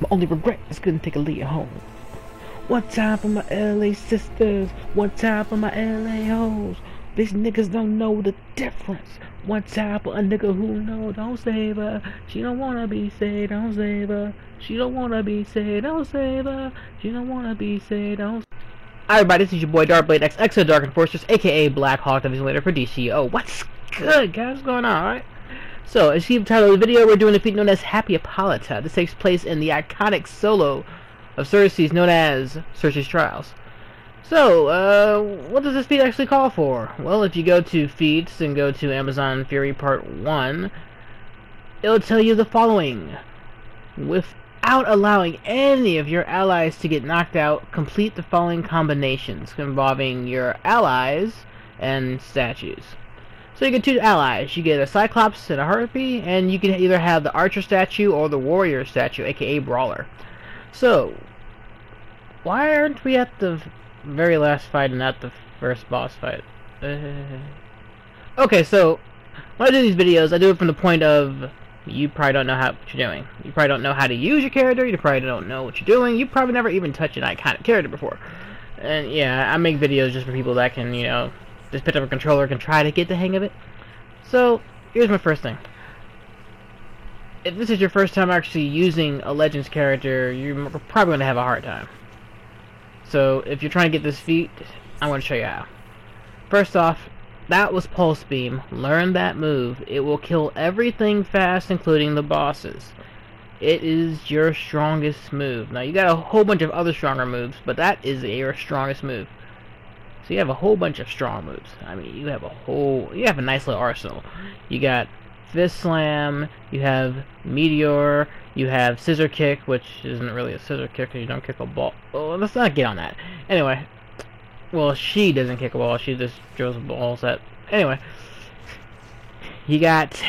My only regret is couldn't take a Leah home. One time for my LA sisters, one time for my LA hoes. These niggas don't know the difference. One time for a nigga who know, don't save her. She don't wanna be saved, don't save her. She don't wanna be saved, don't save her. She don't wanna be saved, don't. Hi everybody, this is your boy Darkblade X, Exo Dark Enforcers, aka Black Hawk, the later for DCO. What's good, guys? What's going on, alright? So, as you see the title of the video, we're doing a feat known as Happy Hippolyta. This takes place in the iconic solo of Cersei's known as Cersei's Trials. So, what does this feat actually call for? Well, if you go to feats and go to Amazon Fury Part 1, it'll tell you the following. Without allowing any of your allies to get knocked out, complete the following combinations involving your allies and statues. So you get two allies. You get a Cyclops and a Harpy, and you can either have the Archer statue or the Warrior statue, aka Brawler. So, why aren't we at the very last fight and not the first boss fight? Okay, so when I do these videos, I do it from the point of you probably don't know what you're doing. You probably don't know how to use your character. You probably don't know what you're doing. You probably never even touched an iconic character before. And yeah, I make videos just for people that can, you know, just pick up a controller and try to get the hang of it. So, here's my first thing. If this is your first time actually using a Legends character, you're probably going to have a hard time. So, if you're trying to get this feat, I'm going to show you how. First off, that was Pulse Beam. Learn that move. It will kill everything fast, including the bosses. It is your strongest move. Now, you got a whole bunch of other stronger moves, but that is your strongest move. So you have a whole bunch of strong moves. I mean, you have a nice little arsenal. You got Fist Slam, you have Meteor, you have Scissor Kick, which isn't really a scissor kick because you don't kick a ball. Oh, let's not get on that. Anyway, well, she doesn't kick a ball, she just throws balls at. Anyway, you got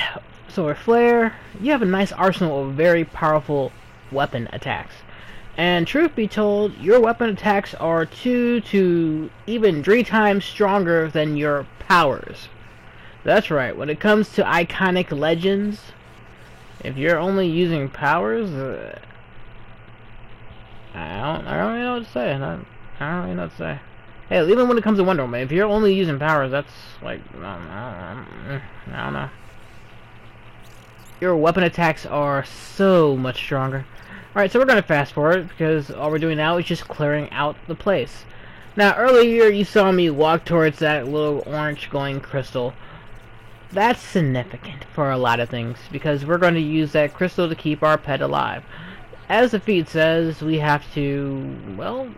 Solar Flare. You have a nice arsenal of very powerful weapon attacks. And truth be told, your weapon attacks are 2 to even 3 times stronger than your powers. That's right, when it comes to iconic legends, if you're only using powers, I don't really know what to say. I don't really know what to say. Hey, even when it comes to Wonder Woman, if you're only using powers, that's like, I don't know. Your weapon attacks are so much stronger. Alright, so we're going to fast forward, because all we're doing now is just clearing out the place. Now, earlier you saw me walk towards that little orange glowing crystal. That's significant for a lot of things, because we're going to use that crystal to keep our pet alive. As the feat says, we have to, well,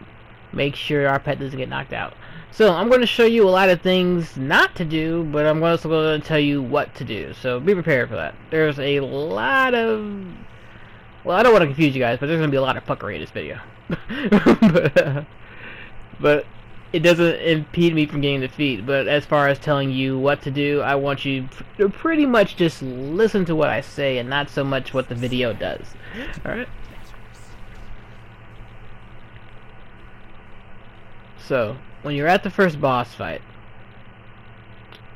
make sure our pet doesn't get knocked out. So, I'm going to show you a lot of things not to do, but I'm also going to tell you what to do. So, be prepared for that. There's a lot of... Well, I don't want to confuse you guys, but there's going to be a lot of fuckery in this video. but it doesn't impede me from getting the feat. But as far as telling you what to do, I want you to pretty much just listen to what I say and not so much what the video does. Alright? So, when you're at the first boss fight,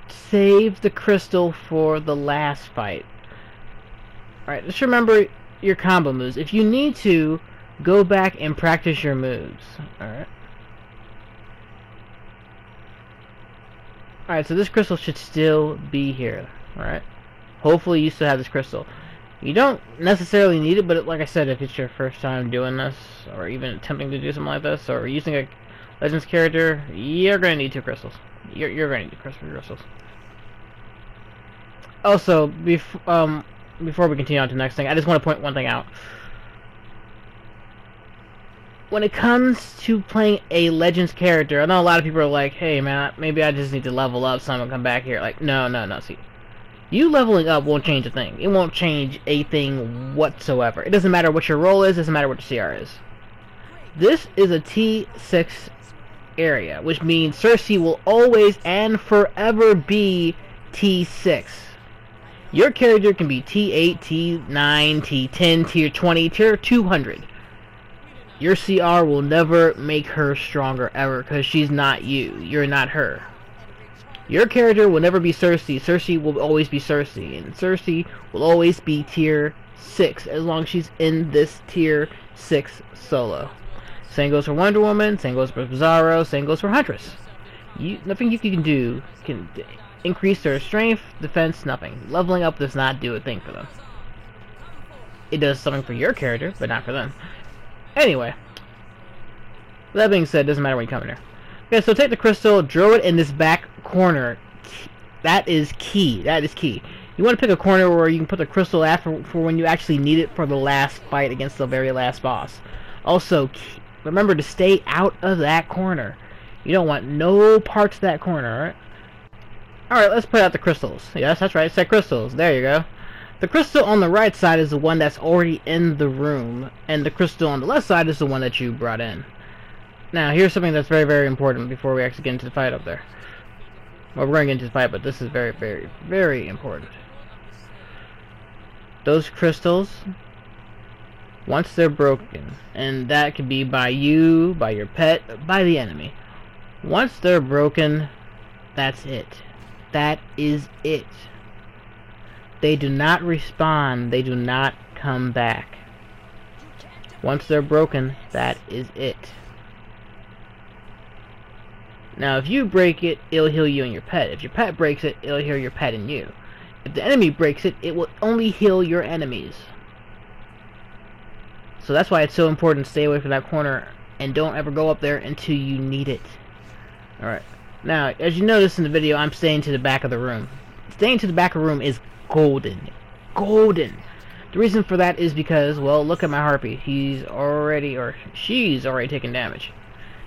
save the crystal for the last fight. Alright, just remember your combo moves. If you need to, go back and practice your moves. Alright. Alright, so this crystal should still be here. Alright. Hopefully you still have this crystal. You don't necessarily need it, but like I said, if it's your first time doing this, or even attempting to do something like this, or using a Legends character, you're going to need 2 crystals. You're going to need crystals. Also, before we continue on to the next thing, I just want to point one thing out. When it comes to playing a Legends character, I know a lot of people are like, hey man, maybe I just need to level up so I'm going to come back here. Like, no, see. You leveling up won't change a thing. It won't change a thing whatsoever. It doesn't matter what your role is, it doesn't matter what your CR is. This is a T6 area, which means Cersei will always and forever be T6. Your character can be T8, T9, T10, Tier 20, Tier 200. Your CR will never make her stronger ever, because she's not you. You're not her. Your character will never be Cersei. Cersei will always be Cersei. And Cersei will always be Tier 6 as long as she's in this tier 6 solo. Same goes for Wonder Woman, same goes for Bizarro, same goes for Huntress. Nothing you can do can increase their strength, defense, nothing. Leveling up does not do a thing for them. It does something for your character, but not for them. Anyway, that being said, it doesn't matter when you come in here. Okay, so take the crystal, drill it in this back corner. That is key. That is key. You want to pick a corner where you can put the crystal at for when you actually need it for the last fight against the very last boss. Also, remember to stay out of that corner. You don't want no parts of that corner, alright? Alright, let's put out the crystals. Yes, that's right, set crystals. There you go. The crystal on the right side is the one that's already in the room, and the crystal on the left side is the one that you brought in. Now, here's something that's very, very important before we actually get into the fight up there. Well, we're going to get into the fight, but this is very, very, very important. Those crystals, once they're broken, and that could be by you, by your pet, by the enemy. Once they're broken, that's it. That is it. They do not respawn. They do not come back. Once they're broken, that is it. Now, if you break it, it'll heal you and your pet. If your pet breaks it, it'll heal your pet and you. If the enemy breaks it, it will only heal your enemies. So that's why it's so important to stay away from that corner and don't ever go up there until you need it. Alright. Now, as you notice in the video, I'm staying to the back of the room. Staying to the back of the room is golden. Golden. The reason for that is because, well, look at my harpy. She's already taking damage.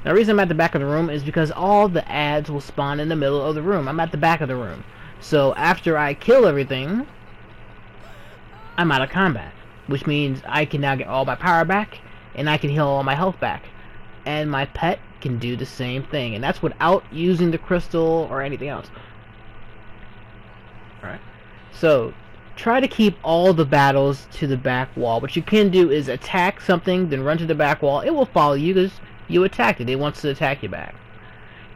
Now, the reason I'm at the back of the room is because all the ads will spawn in the middle of the room. I'm at the back of the room. So, after I kill everything, I'm out of combat. Which means I can now get all my power back, and I can heal all my health back. And my pet can do the same thing. And that's without using the crystal or anything else. Alright. So, try to keep all the battles to the back wall. What you can do is attack something, then run to the back wall. It will follow you because you attacked it. It wants to attack you back.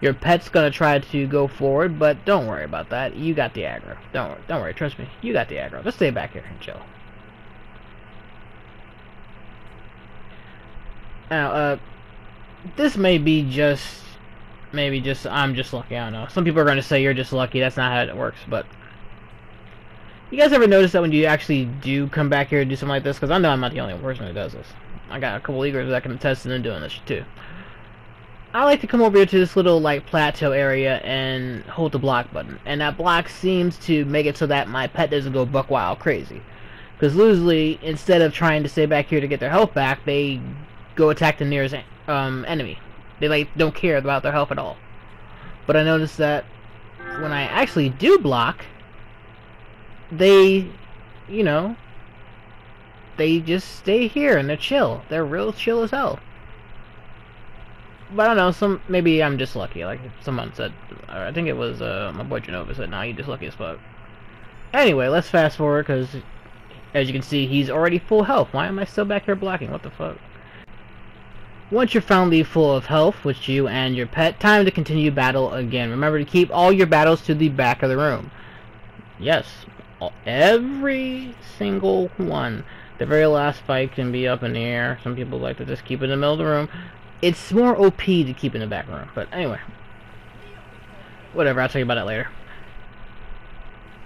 Your pet's gonna try to go forward, but don't worry about that. You got the aggro. Don't worry. Trust me. You got the aggro. Let's stay back here and chill. Now, this may be just, I'm just lucky. I don't know. Some people are gonna say you're just lucky. That's not how it works, but. You guys ever notice that when you actually do come back here and do something like this? Because I know I'm not the only person who does this. I got a couple eagers that can attest to them doing this too. I like to come over here to this little like plateau area and hold the block button. And that block seems to make it so that my pet doesn't go buck wild crazy. Because usually, instead of trying to stay back here to get their health back, they go attack the nearest enemy. They like don't care about their health at all. But I noticed that when I actually do block, they, you know, they just stay here and they're chill. They're real chill as hell. But I don't know, maybe I'm just lucky. Like someone said, I think it was my boy Genova said, "Nah, you just lucky as fuck." Anyway, let's fast forward because, as you can see, he's already full health. Why am I still back here blocking? What the fuck? Once you're finally full of health with you and your pet, time to continue battle again. Remember to keep all your battles to the back of the room. Yes. Every single one. The very last fight can be up in the air. Some people like to just keep it in the middle of the room. It's more OP to keep in the back room. But anyway. Whatever, I'll tell you about that later.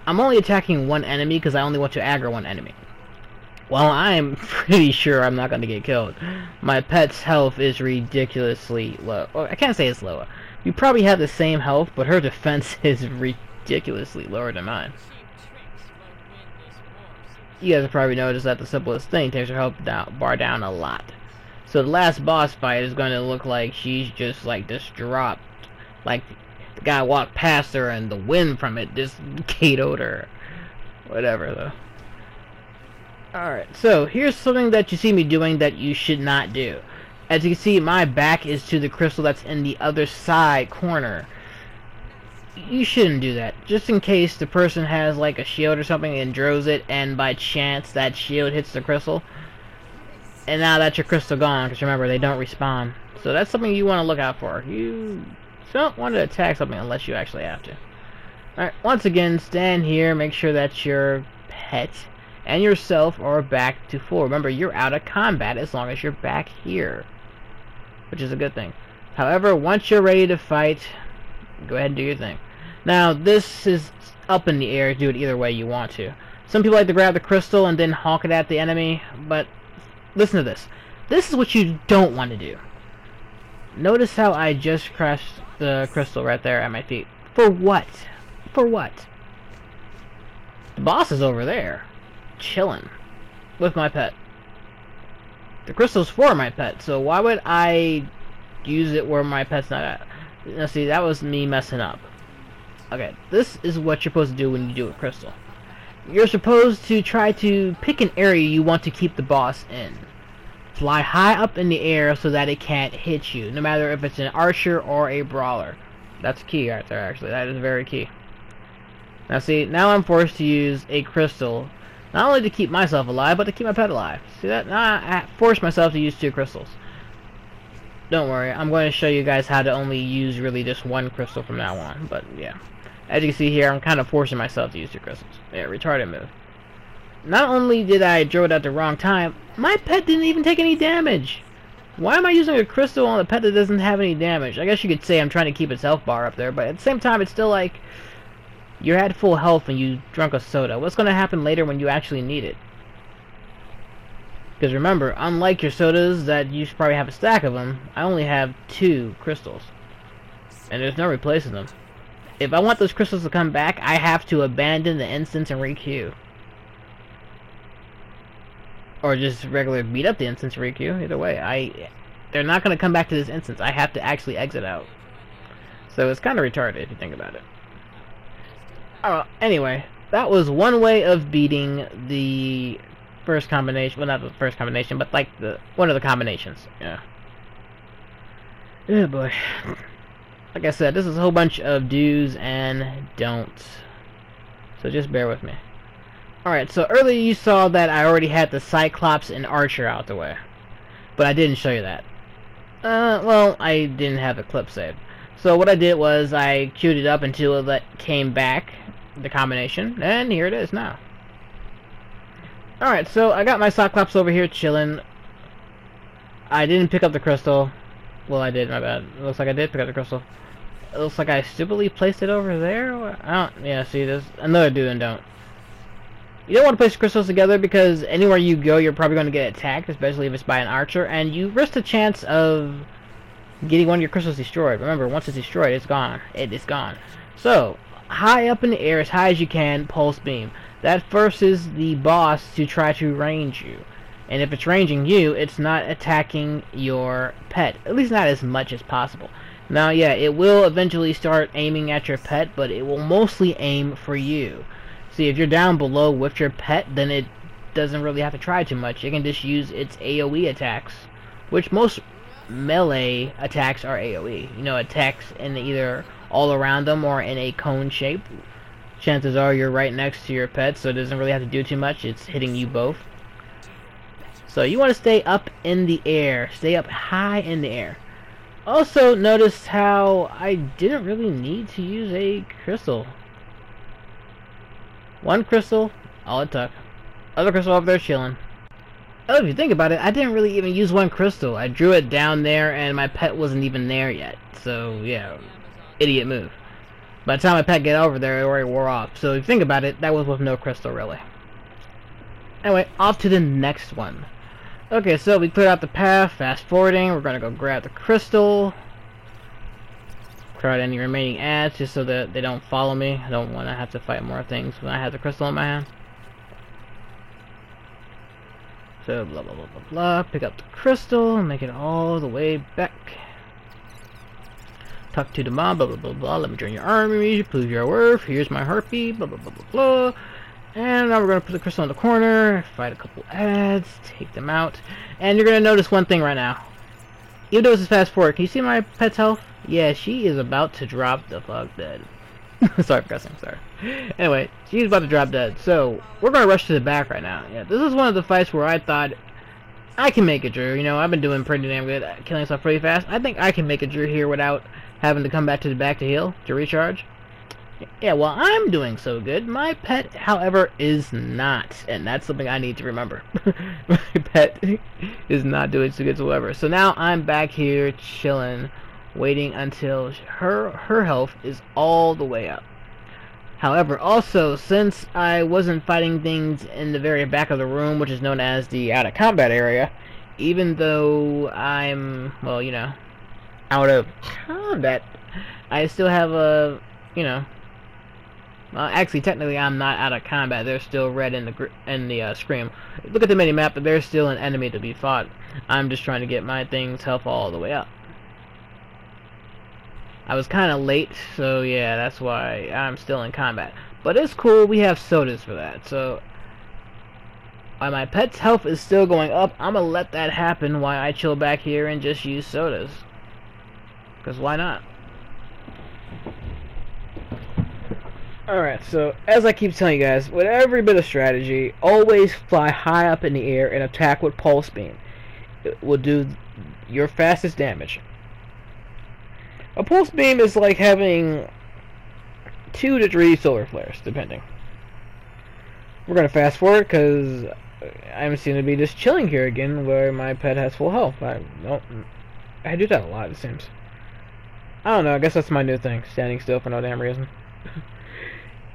I'm only attacking one enemy because I only want to aggro one enemy. Well, I'm pretty sure I'm not going to get killed. My pet's health is ridiculously low. Well, I can't say it's lower. You probably have the same health, but her defense is ridiculously lower than mine. You guys have probably noticed that the simplest thing takes her health bar down a lot. So the last boss fight is going to look like she's just like this dropped. Like the guy walked past her and the wind from it just KO'd her. Whatever though. Alright, so here's something that you see me doing that you should not do. As you can see, my back is to the crystal that's in the other side corner. You shouldn't do that. Just in case the person has like a shield or something and draws it, and by chance that shield hits the crystal. And now that's your crystal gone, because remember, they don't respawn. So that's something you want to look out for. You don't want to attack something unless you actually have to. Alright, once again, stand here, make sure that your pet and yourself are back to full. Remember, you're out of combat as long as you're back here, which is a good thing. However, once you're ready to fight, go ahead and do your thing. Now, this is up in the air. Do it either way you want to. Some people like to grab the crystal and then honk it at the enemy, but listen to this. This is what you don't want to do. Notice how I just crushed the crystal right there at my feet. For what? For what? The boss is over there, chilling with my pet. The crystal's for my pet, so why would I use it where my pet's not at? Now see, that was me messing up. Okay, this is what you're supposed to do when you do a crystal. You're supposed to try to pick an area you want to keep the boss in. Fly high up in the air so that it can't hit you, no matter if it's an archer or a brawler. That's key right there, actually. That is very key. Now see, now I'm forced to use a crystal, not only to keep myself alive, but to keep my pet alive. See that? Now I forced myself to use 2 crystals. Don't worry, I'm going to show you guys how to only use really just 1 crystal from now on, but yeah. As you can see here, I'm kind of forcing myself to use 2 crystals. Yeah, retarded move. Not only did I draw it at the wrong time, my pet didn't even take any damage. Why am I using a crystal on a pet that doesn't have any damage? I guess you could say I'm trying to keep its health bar up there, but at the same time, it's still like you're at full health when you drunk a soda. What's going to happen later when you actually need it? Because remember, unlike your sodas that you should probably have a stack of them, I only have 2 crystals. And there's no replacing them. If I want those crystals to come back, I have to abandon the instance and re-queue. Or just regular beat up the instance and re-queue. Either way, they're not going to come back to this instance. I have to actually exit out. So it's kind of retarded if you think about it. Anyway, that was one way of beating the first combination. Well, not the first combination, but like one of the combinations. Yeah. Oh boy. Like I said, this is a whole bunch of do's and don'ts. So just bear with me. Alright, so earlier you saw that I already had the Cyclops and Archer out the way. But I didn't show you that. Well, I didn't have the clip saved. So what I did was I queued it up until it came back, the combination, and here it is now. Alright, so I got my Cyclops over here chilling. I didn't pick up the crystal. Well, I did, my bad. It looks like I did pick up the crystal. It looks like I stupidly placed it over there. Yeah, see, there's another do and don't. You don't want to place crystals together because anywhere you go, you're probably going to get attacked, especially if it's by an archer, and you risk the chance of getting one of your crystals destroyed. Remember, once it's destroyed, it's gone. It is gone. So, high up in the air, as high as you can, pulse beam. That forces the boss to try to range you. And if it's ranging you, it's not attacking your pet. At least not as much as possible. Now, yeah, it will eventually start aiming at your pet, but it will mostly aim for you. See, if you're down below with your pet, then it doesn't really have to try too much. It can just use its AoE attacks, which most melee attacks are AoE. You know, attacks in either all around them or in a cone shape. Chances are you're right next to your pet, so it doesn't really have to do too much. It's hitting you both. So you want to stay up in the air. Stay up high in the air. Also, notice how I didn't really need to use a crystal. 1 crystal, all it took. Other crystal over there chilling. Oh, if you think about it, I didn't really even use 1 crystal. I drew it down there and my pet wasn't even there yet. So, yeah, idiot move. By the time my pet got over there, it already wore off. So, if you think about it, that was with no crystal, really. Anyway, off to the next one. Okay, so we cleared out the path, fast forwarding. We're gonna go grab the crystal. Clear out any remaining ads just so that they don't follow me. I don't want to have to fight more things when I have the crystal in my hand. So blah blah blah blah blah. Pick up the crystal and make it all the way back. Talk to the mob, blah blah blah blah. Let me join your army, prove your worth. Here's my harpy, blah blah blah blah blah. And now we're gonna put the crystal in the corner, fight a couple ads, take them out. And you're gonna notice one thing right now. Even though this is fast forward, can you see my pet's health? Yeah, she is about to drop the fuck dead. Sorry for cussing, sorry. Anyway, she's about to drop dead. So, we're gonna rush to the back right now. Yeah, this is one of the fights where I thought I can make it through. You know, I've been doing pretty damn good at killing stuff pretty fast. I think I can make it through here without having to come back to the back to heal, to recharge. Yeah, well, I'm doing so good. My pet, however, is not, and that's something I need to remember. My pet is not doing so good whatsoever. So now I'm back here chilling, waiting until her health is all the way up. However, also, since I wasn't fighting things in the very back of the room, which is known as the out of combat area, even though I'm, well, you know, out of combat, I still have a, you know, actually, technically, I'm not out of combat. They're still red in the screen. Look at the mini map, but there's still an enemy to be fought. I'm just trying to get my thing's health all the way up. I was kind of late, so yeah, that's why I'm still in combat. But it's cool. We have sodas for that. So while my pet's health is still going up, I'm gonna let that happen while I chill back here and just use sodas. Because why not? Alright, so as I keep telling you guys, with every bit of strategy, always fly high up in the air and attack with pulse beam. It will do your fastest damage. A pulse beam is like having 2 to 3 solar flares, depending. We're going to fast forward because I'm seem to be just chilling here again where my pet has full health. I do that a lot, it seems. I don't know, I guess that's my new thing, standing still for no damn reason.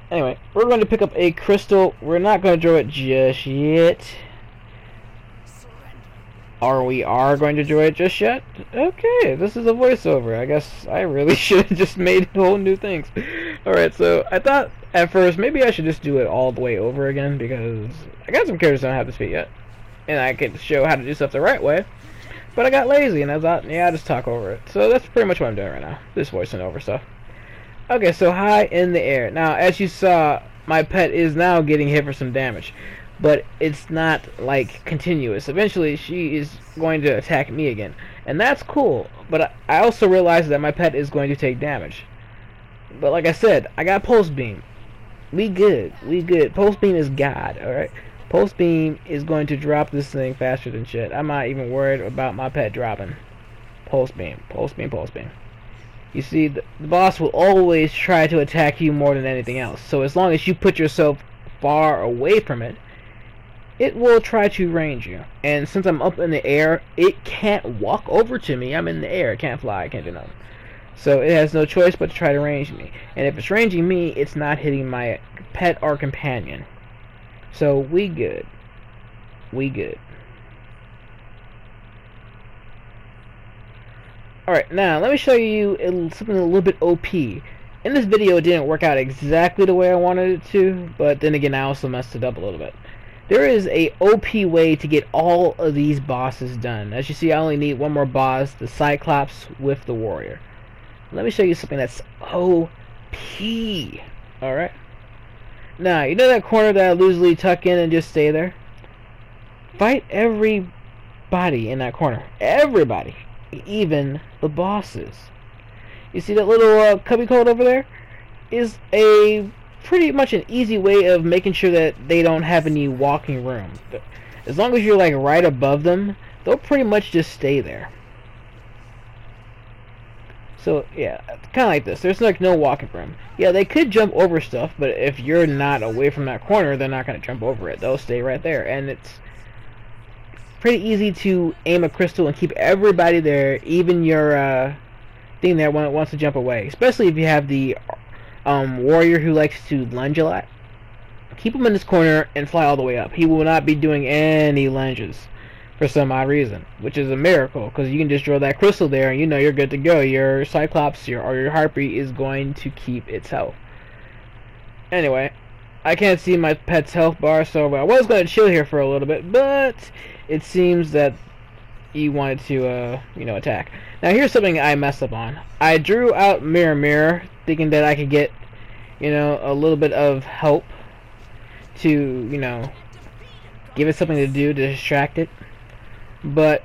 Anyway, we're going to pick up a crystal. We're not going to draw it just yet. We are going to draw it just yet? Okay, this is a voiceover. I guess I really should have just made whole new things. Alright, so I thought at first maybe I should just do it all the way over again because I got some characters that don't have this feat yet. And I can show how to do stuff the right way. But I got lazy and I thought, yeah, I'll just talk over it. So that's pretty much what I'm doing right now. Just voicing over stuff. Okay, so high in the air. Now, as you saw, my pet is now getting hit for some damage. But it's not, like, continuous. Eventually, she is going to attack me again. And that's cool. But I also realize that my pet is going to take damage. But like I said, I got Pulse Beam. We good. We good. Pulse Beam is God, alright? Pulse Beam is going to drop this thing faster than shit. I'm not even worried about my pet dropping. Pulse Beam. Pulse Beam. Pulse Beam. You see, the boss will always try to attack you more than anything else. So as long as you put yourself far away from it, it will try to range you. And since I'm up in the air, it can't walk over to me. I'm in the air. It can't fly. I can't do nothing. So it has no choice but to try to range me. And if it's ranging me, it's not hitting my pet or companion. So we good. We good. Alright, now let me show you something a little bit OP. In this video, it didn't work out exactly the way I wanted it to, but then again, I also messed it up a little bit. There is a OP way to get all of these bosses done. As you see, I only need one more boss, the Cyclops with the Warrior. Let me show you something that's OP. Alright? Now, you know that corner that I loosely tuck in and just stay there? Fight everybody in that corner. Everybody. Even the bosses. You see that little cubby code over there? Is a pretty much an easy way of making sure that they don't have any walking room. As long as you're like right above them, they'll pretty much just stay there. So yeah, kind of like this. There's like no walking room. Yeah, they could jump over stuff, but if you're not away from that corner, they're not going to jump over it. They'll stay right there, and it's pretty easy to aim a crystal and keep everybody there, even your thing there wants to jump away. Especially if you have the warrior who likes to lunge a lot. Keep him in this corner and fly all the way up. He will not be doing any lunges for some odd reason, which is a miracle because you can just draw that crystal there and you know you're good to go. Your Cyclops or your Harpy is going to keep its health. Anyway, I can't see my pet's health bar, so I was going to chill here for a little bit, but it seems that he wanted to, attack. Now, here's something I messed up on. I drew out Mirror, thinking that I could get, a little bit of help to, give it something to do to distract it. But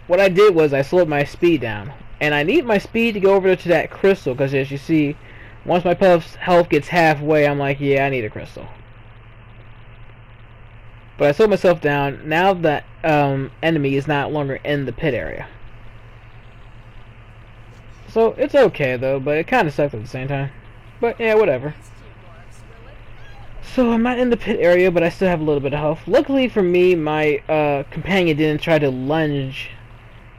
what I did was I slowed my speed down. And I need my speed to go over to that crystal, because as you see, once my puff's health gets halfway, I'm like, yeah, I need a crystal. But I slowed myself down. Now that enemy is not longer in the pit area. So it's okay though, but it kind of sucks at the same time. But yeah, whatever. So I'm not in the pit area, but I still have a little bit of health. Luckily for me, my companion didn't try to lunge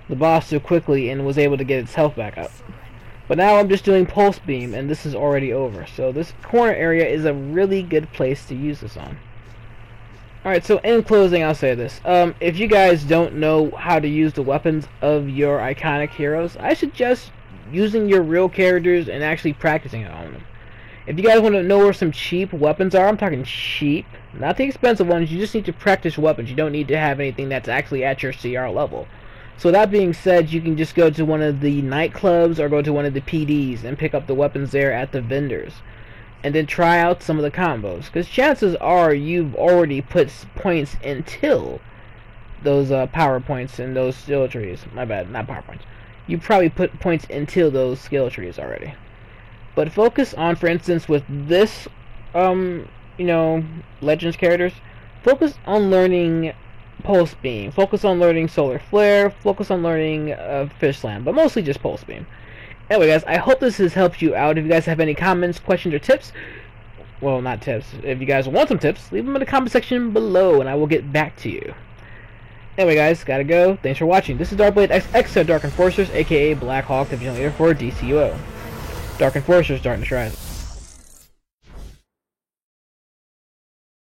the boss too quickly and was able to get its health back up. But now I'm just doing pulse beam, and this is already over. So this corner area is a really good place to use this on. Alright, so in closing, I'll say this. If you guys don't know how to use the weapons of your iconic heroes, I suggest using your real characters and actually practicing it on them. If you guys want to know where some cheap weapons are, I'm talking cheap, not the expensive ones, you just need to practice weapons. You don't need to have anything that's actually at your CR level. So that being said, you can just go to one of the nightclubs or go to one of the PDs and pick up the weapons there at the vendors. And then try out some of the combos. Because chances are you've already put points until those power points and those skill trees. My bad, not power points. You probably put points into those skill trees already. But focus on, for instance, with this, Legends characters, focus on learning Pulse Beam, focus on learning Solar Flare, focus on learning Fish Slam, but mostly just Pulse Beam. Anyway, guys, I hope this has helped you out. If you guys have any comments, questions, or tips, well, not tips, if you guys want some tips, leave them in the comment section below, and I will get back to you. Anyway, guys, gotta go. Thanks for watching. This is Darkblade XX of Dark Enforcers, aka Black Hawk, Division Leader for DCUO. Dark Enforcers, Darkness Rise.